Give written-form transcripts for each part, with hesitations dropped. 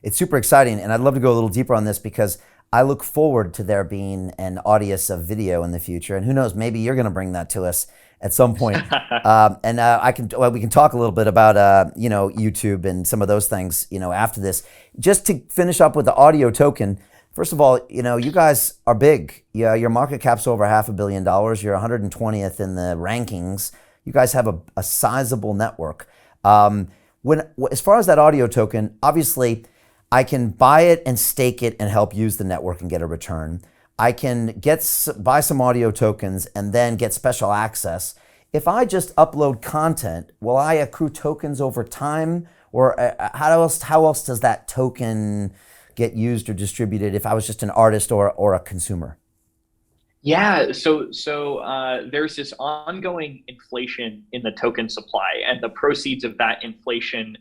it's super exciting, and I'd love to go a little deeper on this because I look forward to there being an Audius of video in the future, and who knows, maybe you're going to bring that to us at some point. And we can talk a little bit about YouTube and some of those things after this. Just to finish up with the audio token. First of all, you guys are big. Yeah, your market cap's over $500 million. You're 120th in the rankings. You guys have a sizable network. As far as that audio token, obviously, I can buy it and stake it and help use the network and get a return. I can buy some audio tokens and then get special access. If I just upload content, will I accrue tokens over time, or how else does that token get used or distributed if I was just an artist or a consumer? Yeah, so there's this ongoing inflation in the token supply, and the proceeds of that inflation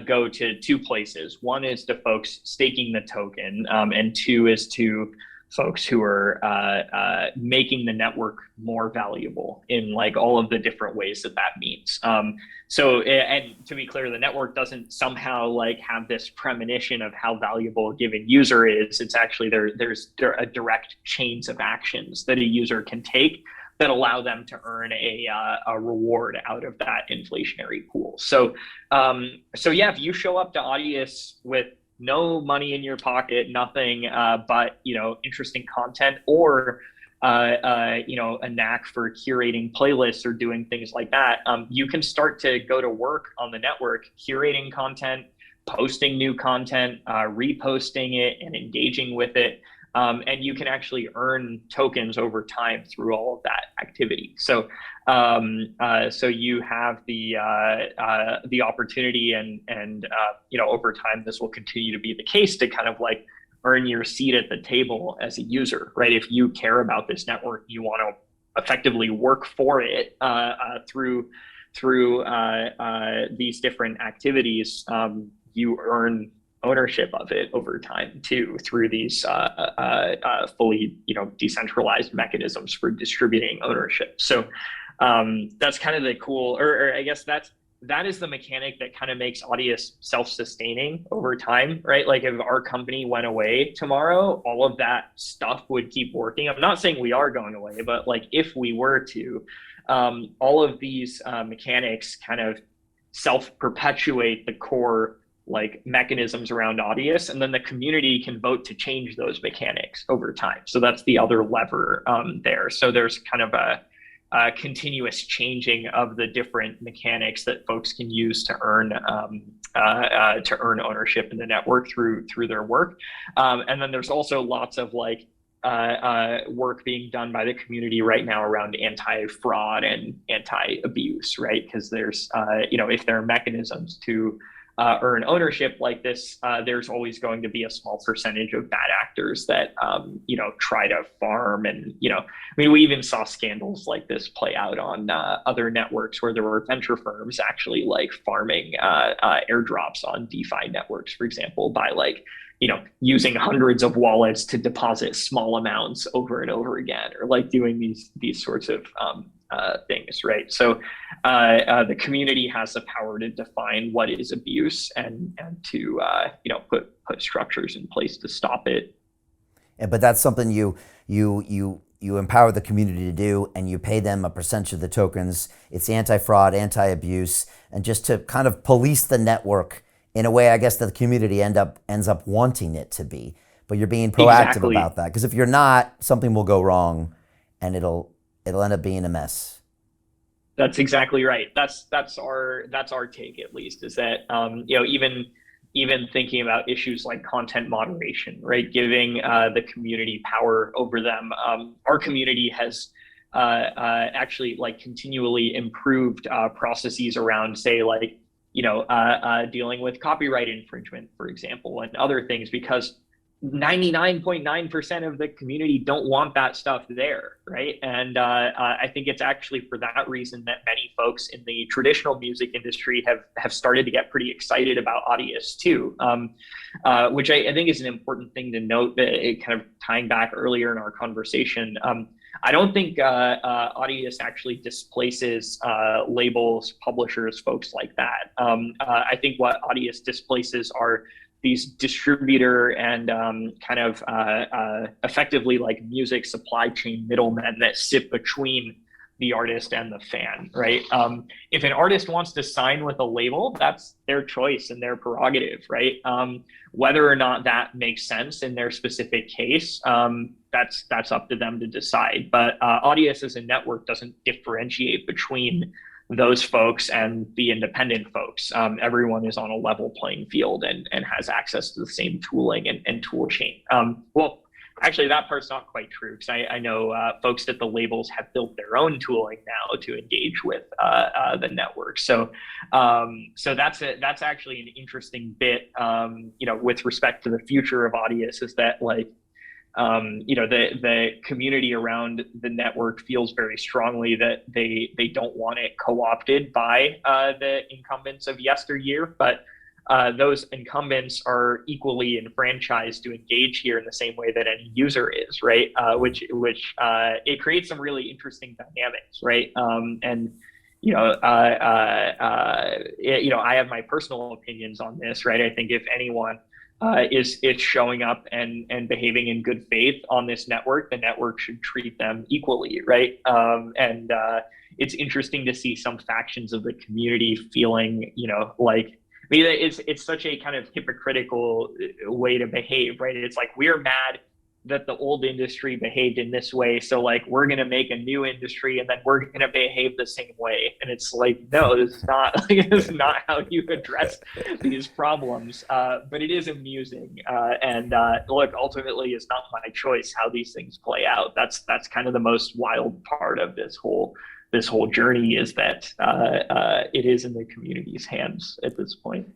go to two places. One is to folks staking the token, and two is to folks who are making the network more valuable in like all of the different ways that that means. And to be clear, the network doesn't somehow like have this premonition of how valuable a given user is. It's actually there's a direct chains of actions that a user can take that allow them to earn a reward out of that inflationary pool. So yeah, if you show up to Audius with no money in your pocket, nothing but interesting content, or a knack for curating playlists or doing things like that, you can start to go to work on the network, curating content, posting new content, reposting it, and engaging with it. And you can actually earn tokens over time through all of that activity. So you have the opportunity, and over time this will continue to be the case, to kind of like earn your seat at the table as a user, right? If you care about this network, you want to effectively work for it through these different activities. You earn ownership of it over time too, through these fully decentralized mechanisms for distributing ownership. So that's kind of the cool, or I guess that is the mechanic that kind of makes Audius self-sustaining over time, right? Like if our company went away tomorrow, all of that stuff would keep working. I'm not saying we are going away, but like if we were to, all of these mechanics kind of self-perpetuate the core like mechanisms around Audius, and then the community can vote to change those mechanics over time. So that's the other lever there. So there's kind of a continuous changing of the different mechanics that folks can use to earn ownership in the network through their work. And then there's also lots of like work being done by the community right now around anti-fraud and anti-abuse, right? Because there's if there are mechanisms to earn ownership like this, there's always going to be a small percentage of bad actors that try to farm. And we even saw scandals like this play out on other networks, where there were venture firms actually like farming airdrops on DeFi networks, for example, by like using hundreds of wallets to deposit small amounts over and over again, or like doing these sorts of things, right? So the community has the power to define what is abuse, and to put structures in place to stop it. Yeah, but that's something you empower the community to do, and you pay them a percentage of the tokens. It's anti-fraud, anti-abuse, and just to kind of police the network in a way, I guess, that the community ends up wanting it to be. But you're being proactive about that, because if you're not, something will go wrong, and it'll end up being a mess. That's exactly right. That's our take, at least, is that even thinking about issues like content moderation, right? Giving the community power over them. Our community has actually like continually improved processes around, say, like dealing with copyright infringement, for example, and other things, because 99.9% of the community don't want that stuff there, right? And I think it's actually for that reason that many folks in the traditional music industry have started to get pretty excited about Audius too, which I think is an important thing to note, that it kind of tying back earlier in our conversation. I don't think Audius actually displaces labels, publishers, folks like that. I think what Audius displaces are these distributor and kind of effectively like music supply chain middlemen that sit between the artist and the fan, right? If an artist wants to sign with a label, that's their choice and their prerogative, right? Whether or not that makes sense in their specific case, that's up to them to decide. But Audius as a network doesn't differentiate between those folks and the independent folks. Everyone is on a level playing field and has access to the same tooling and tool chain. Well, actually, that part's not quite true, because I know folks at the labels have built their own tooling now to engage with the network. So that's actually an interesting bit, with respect to the future of Audius, is that like, the community around the network feels very strongly that they don't want it co-opted by the incumbents of yesteryear, but those incumbents are equally enfranchised to engage here in the same way that any user is, right? Which it creates some really interesting dynamics, right? I have my personal opinions on this, right? I think if anyone is showing up and behaving in good faith on this network, the network should treat them equally, right? It's interesting to see some factions of the community feeling, like, I mean, it's such a kind of hypocritical way to behave, right? It's like, we're mad that the old industry behaved in this way, so like we're going to make a new industry and then we're going to behave the same way. And it's like, no, this is not this is not how you address these problems. But it is amusing, and look, ultimately it's not my choice how these things play out. That's kind of the most wild part of this whole journey, is that it is in the community's hands at this point.